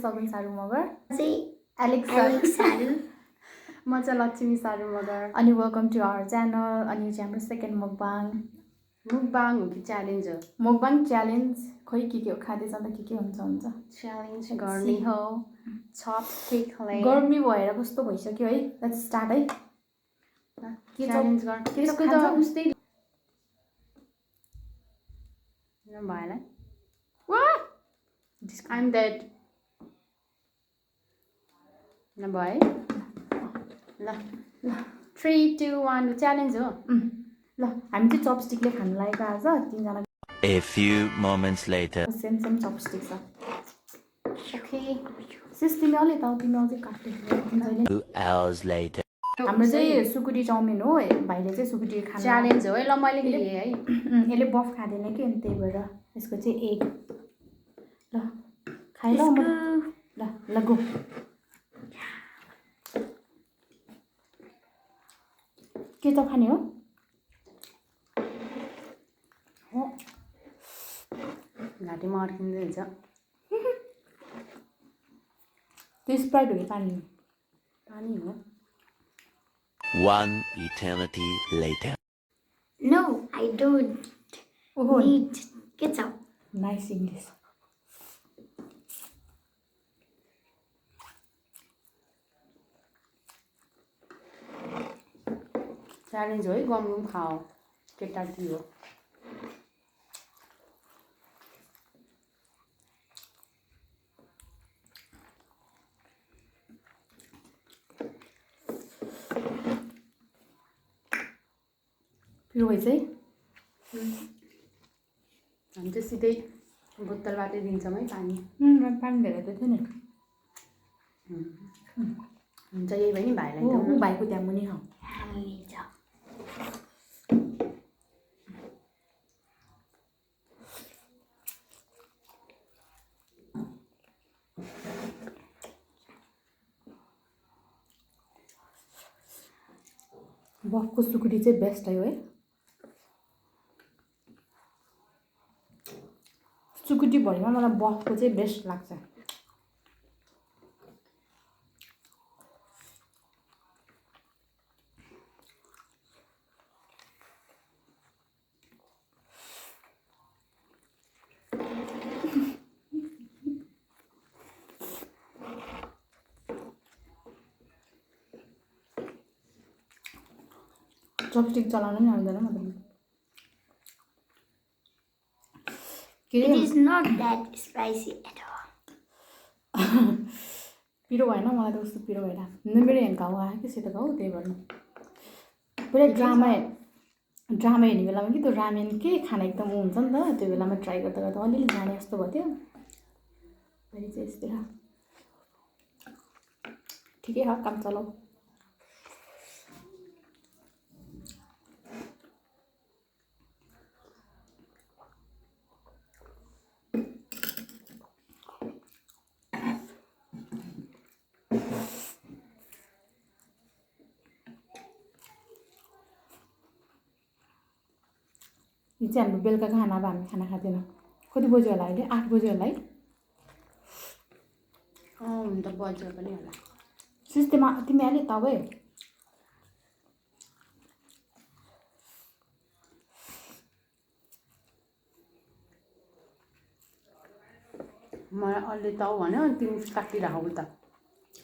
सगुन सारू मगर चाहिँ एलेक्स सारू म चाहिँ लक्ष्मी सारू मगर अनि वेलकम टु आवर च्यानल अनि चाहिँ हाम्रो सेकेन्ड मुकबाङ हो कि च्यालेन्ज हो मुकबाङ च्यालेन्ज खोइ के हो खाँदै जाँदा के हुन्छ च्यालेन्ज गर्ने हो चपस्टिकले गर्मी भएर कस्तो भइसक्यो है लेट्स स्टार्ट है के च्यालेन्ज गर्न त्यसको त उस्तै भएन I'm dead नभए ल 3 2 1 च्यालेन्ज हो ल हामी चाहिँ चपस्टिकले खानु लागेको आज तीनजना A few moments later. Same chopstick छ ओके सिस तिमी अलि त तिमी अझै काट्दै 2 hours later. हाम्रो चाहिँ सुकुटी चाउमिन हो भाइले चाहिँ सुकुटी खानु च्यालेन्ज हो है ल मैले लिएँ है यसले बफ खाँदैन कि अनि त्यही भएर यसको चाहिँ एग ल खाइ ल गो के त खाने हो घाँटीमा अड्किँदै हुन्छ त्यो स्प्राइट हो कि पानी हो पानी हो 1 eternity later. No, I don't need ketchup. Nice English challenge हो है गम खाओ केटाटी हो पिरो भइ चाहिँ हामी चाहिँ सिधै बोतलबाटै दिन्छौँ है पानी पानी धेरै त थियो नि हुन्छ यही भयो नि भाइलाई ऊ भाइको त्यहाँ मुनि खाऊ बफको सुकुटी चाहिँ बेस्ट है सुकुटी भरिमा मलाई बफको चाहिँ बेस्ट लाग्छ चपस्टिक चलाउन नि आउँदैन म त It is not that spicy at all. पिरो भएन मलाई त कस्तो पिरो भएर मेरो यहाँ घाउ आयो कि सेतो घाउ त्यही भएर पुरै ड्रामा हेर्ने बेलामा कि त्यो रामेन के खाना एकदम हुन्छ नि त त्यो बेलामा ट्राई गर्दा गर्दा अलिअलि जाने जस्तो भयो थियो अहिले चाहिँ यस्तै ठिकै हो काम चलाऊ यो चाहिँ हाम्रो बेलुका खाना अब हामी खाना खाँदैनौँ कति बज्यो होला अहिले 8 बज्यो होला है हुन त बज्यो पनि होला सिस तिमी अहिले तबै मलाई अलि त भन्यो तिमी काटिराखौ त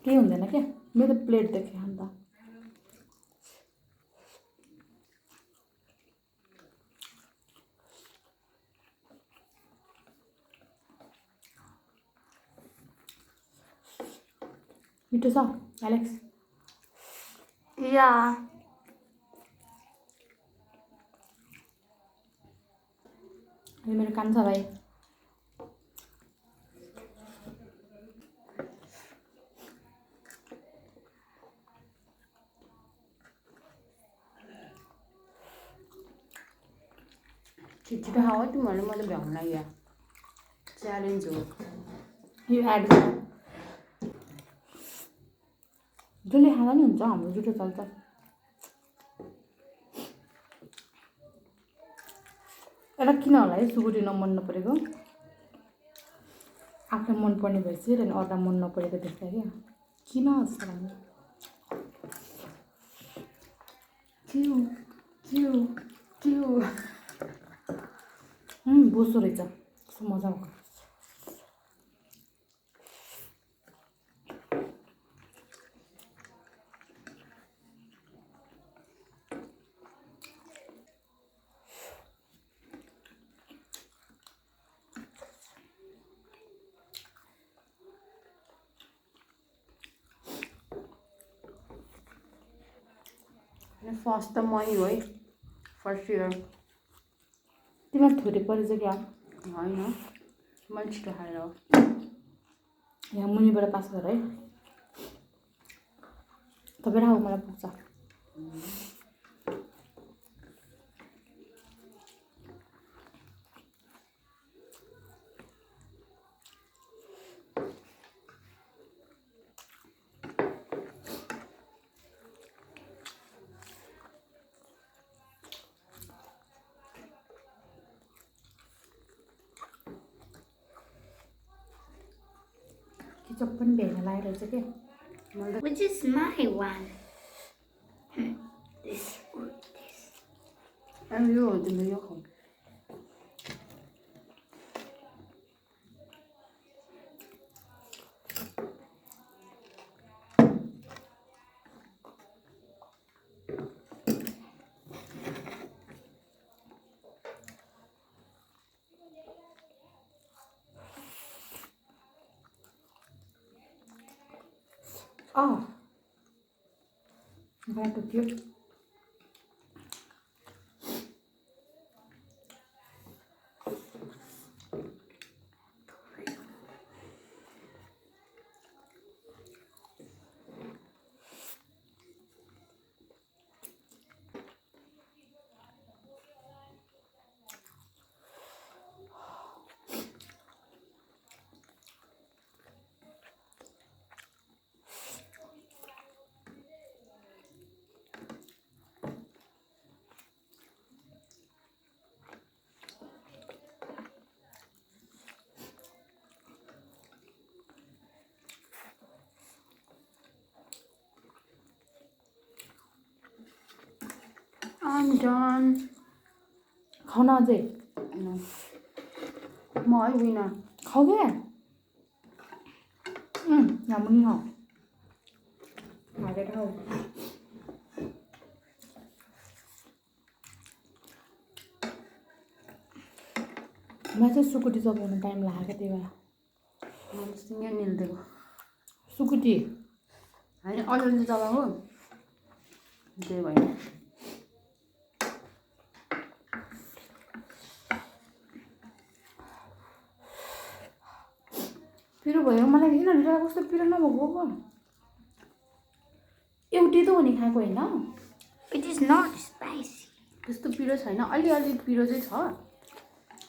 केही हुँदैन क्या मेरो त प्लेट देखेँ अन्त मिठो छ एलेक्स या मेरो कान छ भाइ छिटो खाऊ तिमीहरू मैले भ्याउनु लाग्यो च्यालेन्ज हो यो एड गर जसले खाँदा नि हुन्छ हाम्रो जुठो चल्छ यसलाई किन होला है सुकुटी नमन नपरेको आफूलाई मनपर्ने भएपछि र अरूलाई मन नपरेको देख्दा क्या किन जस्तो लाग्यो बोसो रहेछ कस्तो मजाको फर्स्ट त मै हो है फर्स्ट इयर तिमीलाई थोरै परेछ क्या होइन मैले छिटो खाएर हो यहाँ मुनिबाट पास गर है तपाईँ राखौ मलाई पुग्छ किचप पनि भेल्न लागिरहेछ क्या Which is my one? This or this? यो हो तिम्रो यो खाऊ बाटो थियो I'm done खाउन अझै म है विनर खाऊ क्या यहाँ पनि खाऊ हालेर खाऊ मलाई चाहिँ सुकुटी चबाउनु टाइम लाग्यो त्यही भएर मैले सँगै निल्दिएको सुकुटी होइन अलिअलि चलाएको त्यही भयो पिरो भयो मलाई यिनीहरू कस्तो पिरो नभएको पो एउटै त हो नि खाएको होइन It is not spicy. त्यस्तो पिरो छैन अलिअलि पिरो चाहिँ छ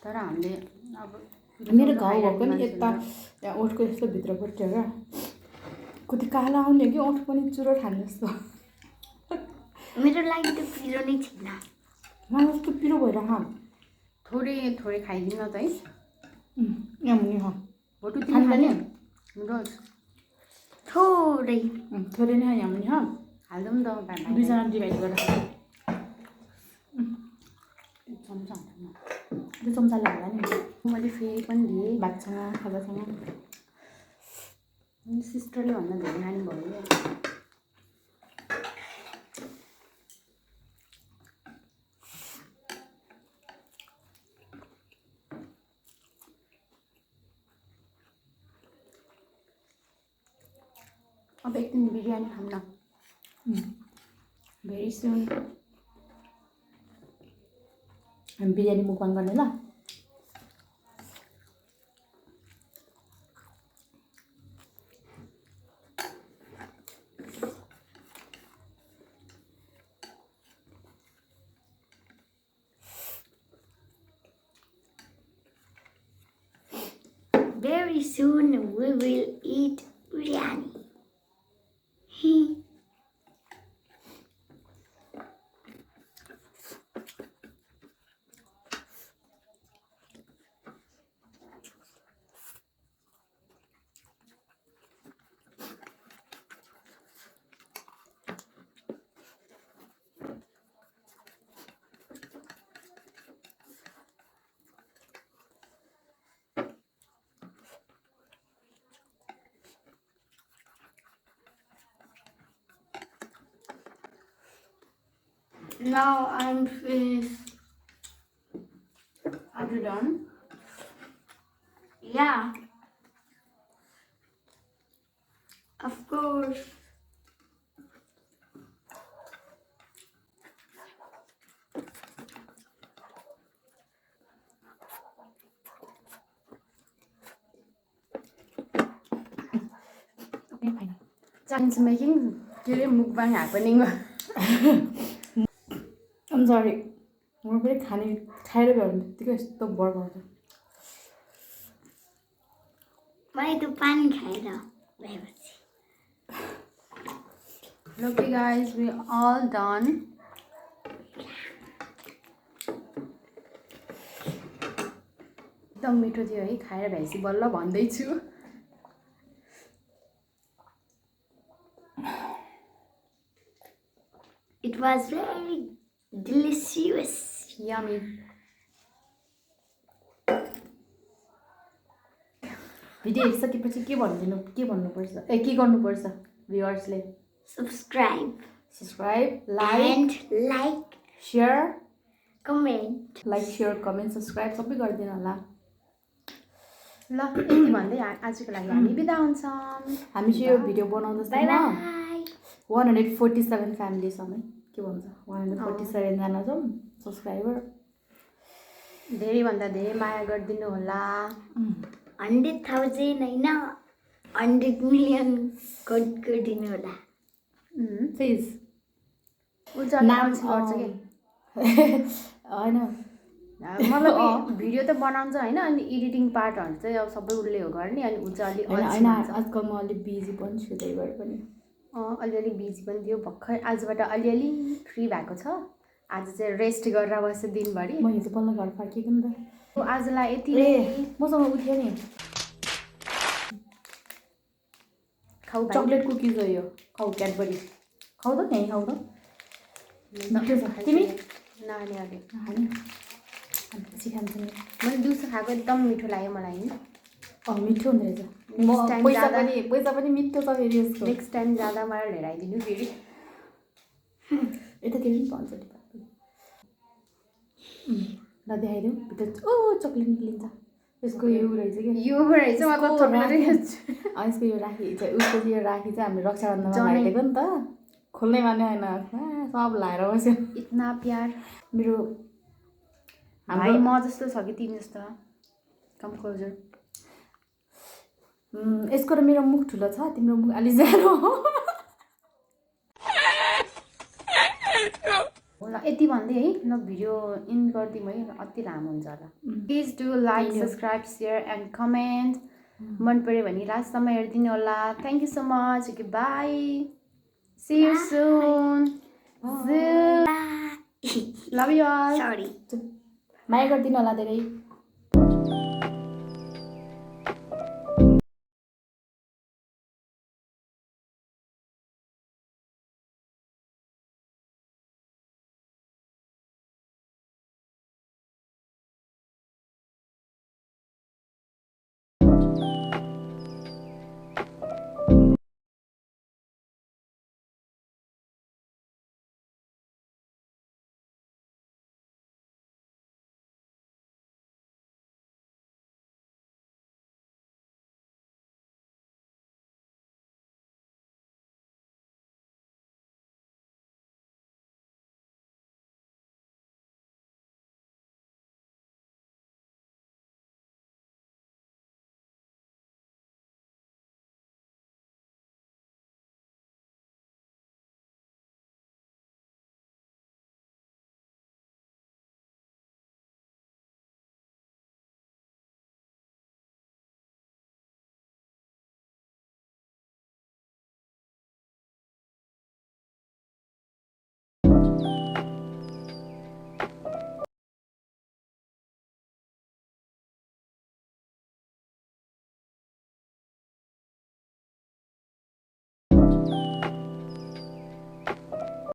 तर हामीले अब मेरो घाउ भएको नि यता यहाँ ओठको यस्तो भित्रपट्टि हो क्या कति कालो आउने हो कि ओठ पनि चुरो खाने जस्तो मेरो लागि त पिरो नै छैन मलाई कस्तो पिरो भएर खा थोरै थोरै खाइदिनु न त है यहाँ मुनि खा भोटु तिमी खाने रोज थोरै थोरै नै खा यहाँ मुनि खा हाल्दौँ नि त भाइ दुईजना डिभाइड गरेर खा चम्चा त्यो चम्चाले होला नि मैले फेरि पनि दिएँ भातसँग खाजासँग सिस्टरले भन्दा धेरै नानी भयो अब एक दिन बिरयानी खाऊँ न भेरी सुन हामी बिरयानी मुकबाङ गर्ने ल Very soon we will eat biryani. Now I'm finished. Are you done? Yeah. Of course. Okay, fine. Chance making के अरे mukbang happening. I'm sorry. म पनि खाएर गयो भने त्यतिकै यस्तो बर्बाउँछ। मैले त पानी खाएर भएपछि। Okay guys, we all done. एकदम मिठो थियो है, खाएर भएपछि बल्ल भन्दैछु। It was very delicious. Yummy. Video हेरिसकेपछि के भन्नुपर्छ के गर्नुपर्छ भ्युअर्सले? Subscribe subscribe, like, and like, share, comment. Like, share, comment, subscribe सबै गरिदिनु होला। ल यति भन्दै आजको लागि हामी बिदा हुन्छौँ। हामी चाहिँ यो भिडियो बनाउँदैछौँ Bye bye. 147 फ्यामिली छौँ है, के भन्छ 147 जना छौँ सब्सक्राइबर। धेरै भन्दा धेरै माया गरिदिनु होला। 100,000 होइन 100 million गरिदिनु होला। प्लिज नाम गर्छ के होइन मतलब भिडियो त बनाउँछ होइन, अनि एडिटिङ पार्टहरू चाहिँ अब सबै उसले हो गर्ने, अनि ऊ चाहिँ होइन अलिक आजकल म अलिक बिजी पनि छु, त्यही भएर पनि अलिअलि बिजी पनि थियो। भर्खर आजबाट अलिअलि फ्री भएको छ। आज चाहिँ रेस्ट गरेर बस्यो दिनभरि। म हिजो बल्ल घर फर्केको नि त। आजलाई यति मसँग उठ्यो नि खाऊ चक्लेट कुकिज हो यो, खाऊ क्याडबरी खाऊ त, यहीँ खाऊ त। तिमी नानीहरूले पछि खान्छ नि। मैले दिउँसो खाएको एकदम मिठो लाग्यो मलाई नि। मिठो हुँदो रहेछ। पैसा पनि मिठो छ फेरि यसको। नेक्स्ट टाइम जाँदा मलाई लिएर आइदिनु फेरि। यतातिर पनि भन्छ ल देखाइदिउँ भित्र। चक्लेट निक्लिन्छ यसको। यो रहेछ कि यो रहेछ यसको यो राखी चाहिँ उसको यो राखी चाहिँ हामीले रक्षाबन्धनमा लगाइदिएको नि त। खोल्नै माने होइन, सब लाएर बस्यो। इतना प्यार मेरो भाइ म जस्तो छ कि तिमी जस्तो? Come closer. यसको र मेरो मुख ठुलो छ, तिम्रो मुख अलि सानो हो। ल यति भन्दै है ल भिडियो इन गरिदिउँ है, अति लामो हुन्छ होला। Please do like, subscribe, share and comment. मन पऱ्यो भने लास्टसम्म हेरिदिनु होला। Thank you so much. Okay bye, see you soon. Love you all. Sorry. माया गरिदिनु होला धेरै।